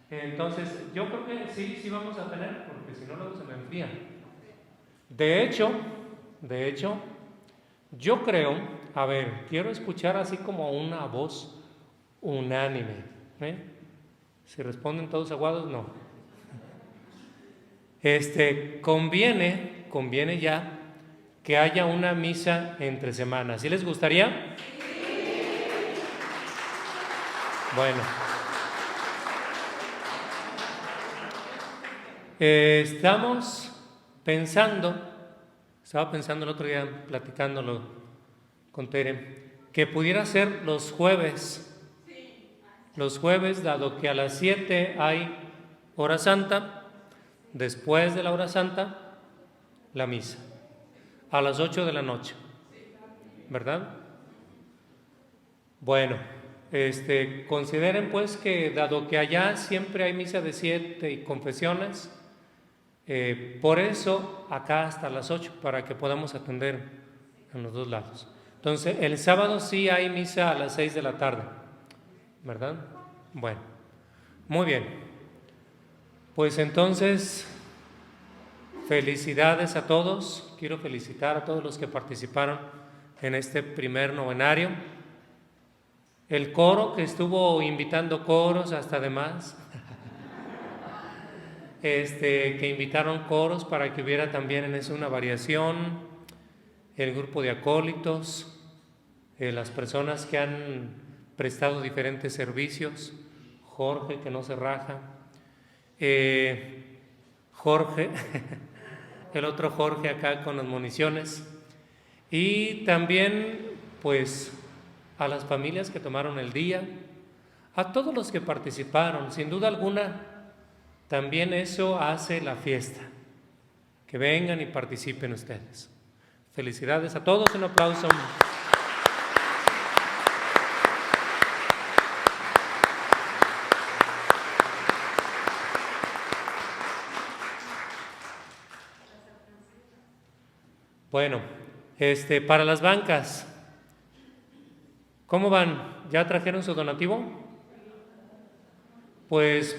entonces yo creo que sí vamos a tener, porque si no luego se me enfría. De hecho, yo creo a ver, quiero escuchar así como una voz unánime. Si responden todos aguados, no. Conviene ya que haya una misa entre semanas. ¿Sí les gustaría? Bueno. Estaba pensando el otro día, platicándolo con Tere, que pudiera ser los jueves, dado que a las 7 hay hora santa, después de la hora santa, la misa, a las 8 de la noche, ¿verdad? Bueno, consideren pues que dado que allá siempre hay misa de 7 y confesiones, por eso acá hasta las 8, para que podamos atender en los dos lados. Entonces, el sábado sí hay misa a las 6 de la tarde, ¿verdad? Bueno, muy bien. Pues entonces, felicidades a todos. Quiero felicitar a todos los que participaron en este primer novenario. El coro que estuvo invitando coros hasta demás. Que invitaron coros para que hubiera también en eso una variación, el grupo de acólitos, las personas que han prestado diferentes servicios, Jorge que no se raja, Jorge, el otro Jorge acá con las municiones, y también pues a las familias que tomaron el día, a todos los que participaron, sin duda alguna. También eso hace la fiesta, que vengan y participen ustedes. Felicidades a todos, un aplauso. Bueno, para las bancas, ¿cómo van? ¿Ya trajeron su donativo? Pues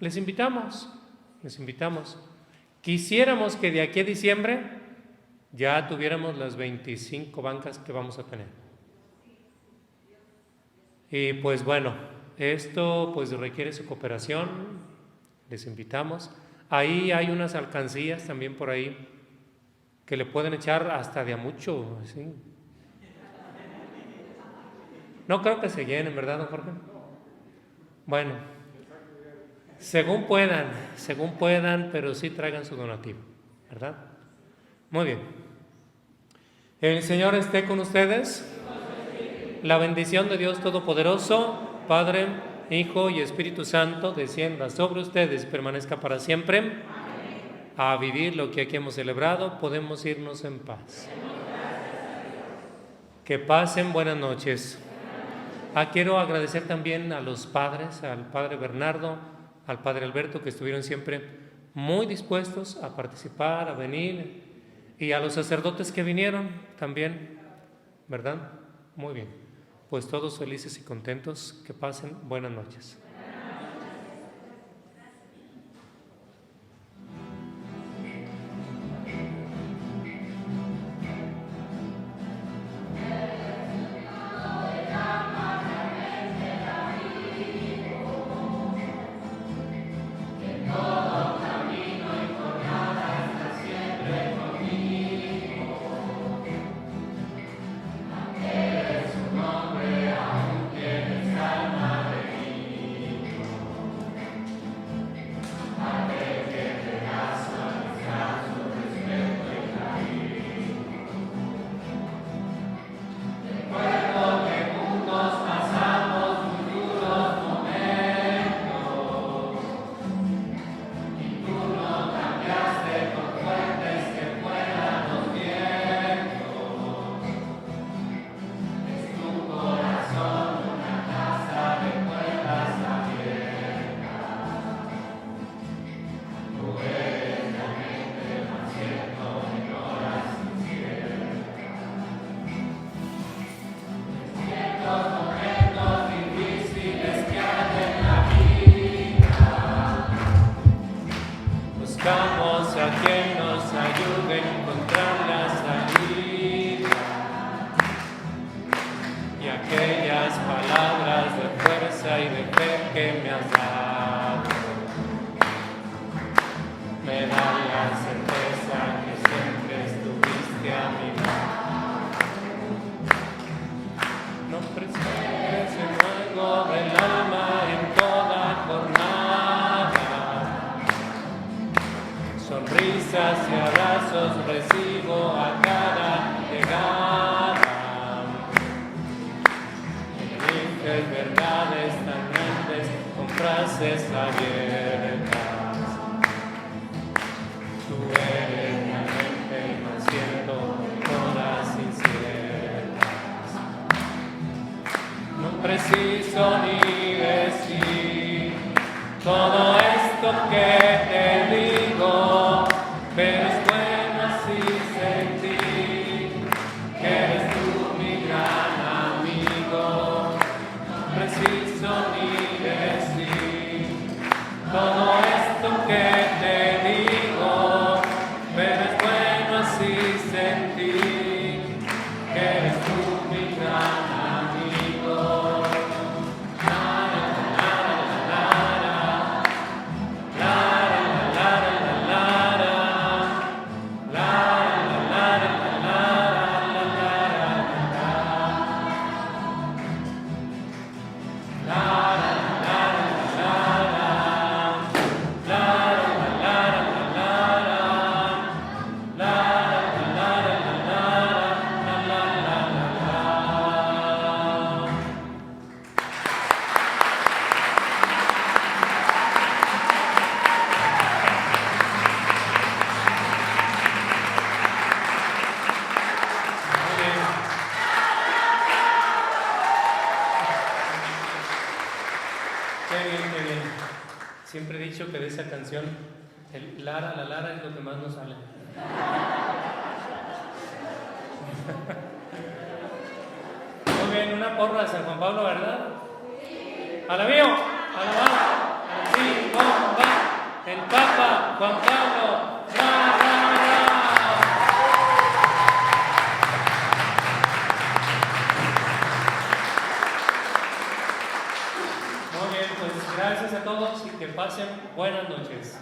les invitamos. Quisiéramos que de aquí a diciembre ya tuviéramos las 25 bancas que vamos a tener. Y pues bueno, esto pues requiere su cooperación, les invitamos. Ahí hay unas alcancías también por ahí que le pueden echar hasta de a mucho, ¿sí? No creo que se llenen, ¿verdad, don Jorge? Bueno. Según puedan, pero sí traigan su donativo, ¿verdad? Muy bien. El Señor esté con ustedes. La bendición de Dios Todopoderoso, Padre, Hijo y Espíritu Santo, descienda sobre ustedes y permanezca para siempre. Amén. A vivir lo que aquí hemos celebrado, podemos irnos en paz. Que pasen buenas noches. Quiero agradecer también a los padres, al Padre Bernardo, al Padre Alberto, que estuvieron siempre muy dispuestos a participar, a venir, y a los sacerdotes que vinieron también, ¿verdad? Muy bien. Pues todos felices y contentos, que pasen buenas noches. bellas palabras de fuerza y de fe que me has dado. Me da la certeza que siempre estuviste a mi lado. No presentes el fuego del alma en toda jornada. Sonrisas y abrazos recibo a cada llegada. Me dices verdades tan grandes con frases abiertas. Tú eres la mente y me siento todas inciertas. No preciso ni decir todo esto que te digo, pero es bueno así sentir que eres tú mi gran amigo. No preciso ni decir todo esto que te digo, pero es bueno así sentir que eres tú mi gran amigo. Qué bien. Siempre he dicho que de esa canción, el Lara, la Lara es lo que más nos sale. Muy bien, una porra de San Juan Pablo, ¿verdad? ¡Alabío! ¡Alabado! ¡Sí, bomba! ¡El Papa Juan Pablo! ¡Ra, ra, ra! Muy bien, pues gracias a todos y que pasen buenas noches.